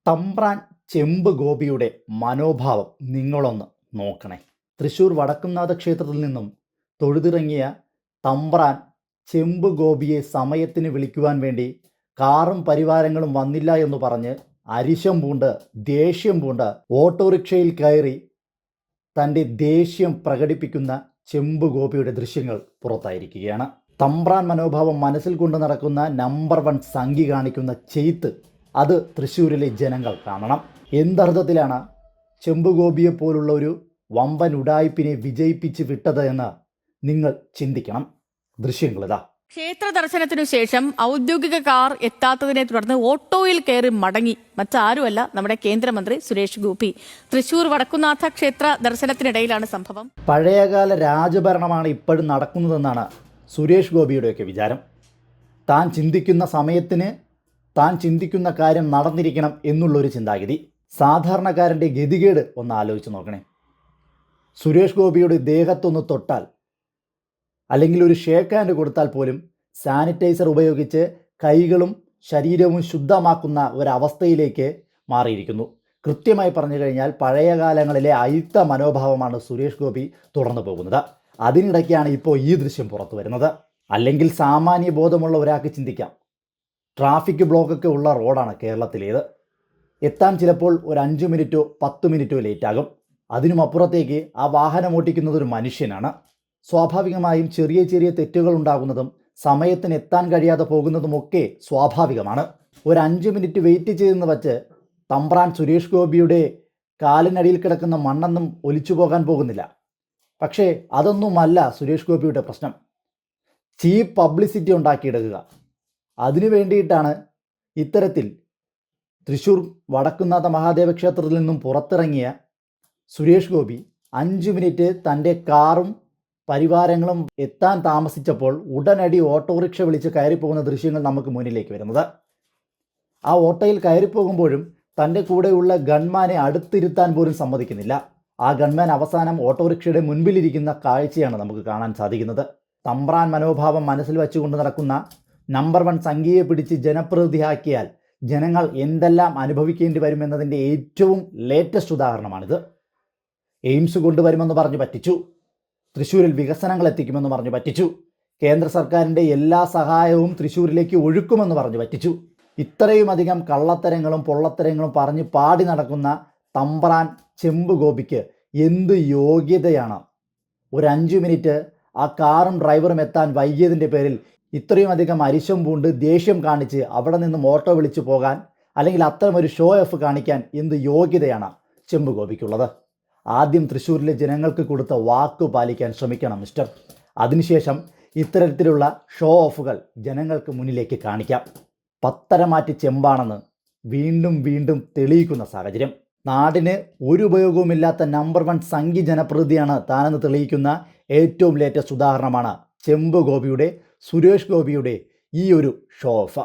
തമ്പ്രാൻ ചെമ്പ് ഗോപിയുടെ മനോഭാവം നിങ്ങളൊന്ന് നോക്കണേ. തൃശ്ശൂർ വടക്കുംനാഥ ക്ഷേത്രത്തിൽ നിന്നും തൊഴുതിറങ്ങിയ തമ്പ്രാൻ ചെമ്പ് ഗോപിയെ സമയത്തിന് വിളിക്കുവാൻ വേണ്ടി കാറും പരിവാരങ്ങളും വന്നില്ല എന്ന് പറഞ്ഞ് അരിശം പൂണ്ട് ദേഷ്യം പൂണ്ട് ഓട്ടോറിക്ഷയിൽ കയറി തൻ്റെ ദേഷ്യം പ്രകടിപ്പിക്കുന്ന ചെമ്പ് ഗോപിയുടെ ദൃശ്യങ്ങൾ പുറത്തായിരിക്കുകയാണ്. തമ്പ്രാൻ മനോഭാവം മനസ്സിൽ കൊണ്ട് നടക്കുന്ന നമ്പർ 1 സംഖ്യ കാണിക്കുന്ന ചെയ്ത്ത് അത് തൃശ്ശൂരിലെ ജനങ്ങൾ കാണണം. എന്തർത്ഥത്തിലാണ് ചെമ്പ് ഗോപിയെ പോലുള്ള ഒരു വമ്പൻ ഉഡായിപ്പിനെ വിജയിപ്പിച്ച് വിട്ടത് എന്ന് നിങ്ങൾ ചിന്തിക്കണം. ദൃശ്യങ്ങളിതാ. ക്ഷേത്ര ദർശനത്തിനു ശേഷം ഔദ്യോഗിക കാർ എത്താത്തതിനെ തുടർന്ന് ഓട്ടോയിൽ കയറി മടങ്ങി മറ്റാരുമല്ല, നമ്മുടെ കേന്ദ്രമന്ത്രി സുരേഷ് ഗോപി. തൃശൂർ വടക്കുംനാഥ ക്ഷേത്ര ദർശനത്തിനിടയിലാണ് സംഭവം. പഴയകാല രാജഭരണമാണ് ഇപ്പോഴും നടക്കുന്നതെന്നാണ് സുരേഷ് ഗോപിയുടെയൊക്കെ വിചാരം. താൻ ചിന്തിക്കുന്ന സമയത്തിന് താൻ ചിന്തിക്കുന്ന കാര്യം നടന്നിരിക്കണം എന്നുള്ളൊരു ചിന്താഗതി. സാധാരണക്കാരൻ്റെ ഗതികേട് ഒന്ന് ആലോചിച്ച് നോക്കണേ. സുരേഷ് ഗോപിയുടെ ദേഹത്തൊന്ന് തൊട്ടാൽ അല്ലെങ്കിൽ ഒരു ഷേക്ക് ഹാൻഡ് കൊടുത്താൽ പോലും സാനിറ്റൈസർ ഉപയോഗിച്ച് കൈകളും ശരീരവും ശുദ്ധമാക്കുന്ന ഒരവസ്ഥയിലേക്ക് മാറിയിരിക്കുന്നു. കൃത്യമായി പറഞ്ഞു കഴിഞ്ഞാൽ പഴയ കാലങ്ങളിലെ അയിത്ത മനോഭാവമാണ് സുരേഷ് ഗോപി തുടർന്നു പോകുന്നത്. അതിനിടയ്ക്കാണ് ഇപ്പോൾ ഈ ദൃശ്യം പുറത്തു വരുന്നത്. അല്ലെങ്കിൽ സാമാന്യ ബോധമുള്ള ഒരാൾക്ക് ചിന്തിക്കാം, ട്രാഫിക് ബ്ലോക്കൊക്കെ ഉള്ള റോഡാണ് കേരളത്തിലേത്, എത്താൻ ചിലപ്പോൾ ഒരു 5 മിനിറ്റോ 10 മിനിറ്റോ ലേറ്റാകും. അതിനുമപ്പുറത്തേക്ക് ആ വാഹനം ഓടിക്കുന്നത് ഒരു മനുഷ്യനാണ്. സ്വാഭാവികമായും ചെറിയ ചെറിയ തെറ്റുകൾ ഉണ്ടാകുന്നതും സമയത്തിന് എത്താൻ കഴിയാതെ പോകുന്നതുമൊക്കെ സ്വാഭാവികമാണ്. ഒരു 5 മിനിറ്റ് വെയിറ്റ് ചെയ്തെന്ന് വച്ച് തമ്പ്രാൻ സുരേഷ് ഗോപിയുടെ കാലിനടിയിൽ കിടക്കുന്ന മണ്ണൊന്നും ഒലിച്ചു പോകാൻ പോകുന്നില്ല. പക്ഷേ അതൊന്നുമല്ല സുരേഷ് ഗോപിയുടെ പ്രശ്നം. ചീപ്പ് പബ്ലിസിറ്റി ഉണ്ടാക്കിയെടുക്കുക. അതിനു വേണ്ടിയിട്ടാണ് ഇത്തരത്തിൽ തൃശ്ശൂർ വടക്കുംനാഥ മഹാദേവ ക്ഷേത്രത്തിൽ നിന്നും പുറത്തിറങ്ങിയ സുരേഷ് ഗോപി 5 മിനിറ്റ് തൻ്റെ കാറും പരിവാരങ്ങളും എത്താൻ താമസിച്ചപ്പോൾ ഉടനടി ഓട്ടോറിക്ഷ വിളിച്ച് കയറിപ്പോകുന്ന ദൃശ്യങ്ങൾ നമുക്ക് മുന്നിലേക്ക് വരുന്നത്. ആ ഓട്ടോയിൽ കയറിപ്പോകുമ്പോഴും തൻ്റെ കൂടെയുള്ള ഗൺമാനെ അടുത്തിരുത്താൻ പോലും സമ്മതിക്കുന്നില്ല. ആ ഗൺമാൻ അവസാനം ഓട്ടോറിക്ഷയുടെ മുൻപിലിരിക്കുന്ന കാഴ്ചയാണ് നമുക്ക് കാണാൻ സാധിക്കുന്നത്. തമ്പ്രാൻ മനോഭാവം മനസ്സിൽ വെച്ചുകൊണ്ട് നടക്കുന്ന നമ്പർ 1 സംഖ്യയെ പിടിച്ച് ജനപ്രതിനിധിയാക്കിയാൽ ജനങ്ങൾ എന്തെല്ലാം അനുഭവിക്കേണ്ടി വരുമെന്നതിൻ്റെ ഏറ്റവും ലേറ്റസ്റ്റ് ഉദാഹരണമാണിത്. എയിംസ് കൊണ്ടുവരുമെന്ന് പറഞ്ഞു പറ്റിച്ചു, തൃശ്ശൂരിൽ വികസനങ്ങൾ എത്തിക്കുമെന്ന് പറഞ്ഞു പറ്റിച്ചു, കേന്ദ്ര സർക്കാരിൻ്റെ എല്ലാ സഹായവും തൃശ്ശൂരിലേക്ക് ഒഴുക്കുമെന്ന് പറഞ്ഞു പറ്റിച്ചു. ഇത്രയും അധികം കള്ളത്തരങ്ങളും പൊള്ളത്തരങ്ങളും പറഞ്ഞ് പാടി നടക്കുന്ന തമ്പ്രാൻ ചെമ്പ് ഗോപിക്ക് എന്ത് യോഗ്യതയാണ് ഒരു 5 മിനിറ്റ് ആ കാറും ഡ്രൈവറും എത്താൻ വൈകിയതിൻ്റെ പേരിൽ ഇത്രയും അധികം അരിശം പൂണ്ട് ദേഷ്യം കാണിച്ച് അവിടെ നിന്നും ഓട്ടോ വിളിച്ചു പോകാൻ, അല്ലെങ്കിൽ അത്തരം ഒരു ഷോ ഓഫ് കാണിക്കാൻ എന്ത് യോഗ്യതയാണ് ചെമ്പ് ഗോപിക്കുള്ളത്? ആദ്യം തൃശ്ശൂരിലെ ജനങ്ങൾക്ക് കൊടുത്ത വാക്ക് പാലിക്കാൻ ശ്രമിക്കണം മിസ്റ്റർ. അതിനുശേഷം ഇത്തരത്തിലുള്ള ഷോ ഓഫുകൾ ജനങ്ങൾക്ക് മുന്നിലേക്ക് കാണിക്കാം. പത്തരമാറ്റി ചെമ്പാണെന്ന് വീണ്ടും വീണ്ടും തെളിയിക്കുന്ന സാഹചര്യം. നാടിന് ഒരു ഉപയോഗവുമില്ലാത്ത നമ്പർ 1 സംഖ്യ ജനപ്രതിനിധിയാണ് താനെന്ന് തെളിയിക്കുന്ന ഏറ്റവും ലേറ്റസ്റ്റ് ഉദാഹരണമാണ് ചെമ്പ് ഗോപിയുടെ സുരേഷ് ഗോപിയുടെ ഈ ഒരു ഷോ ഓഫ്.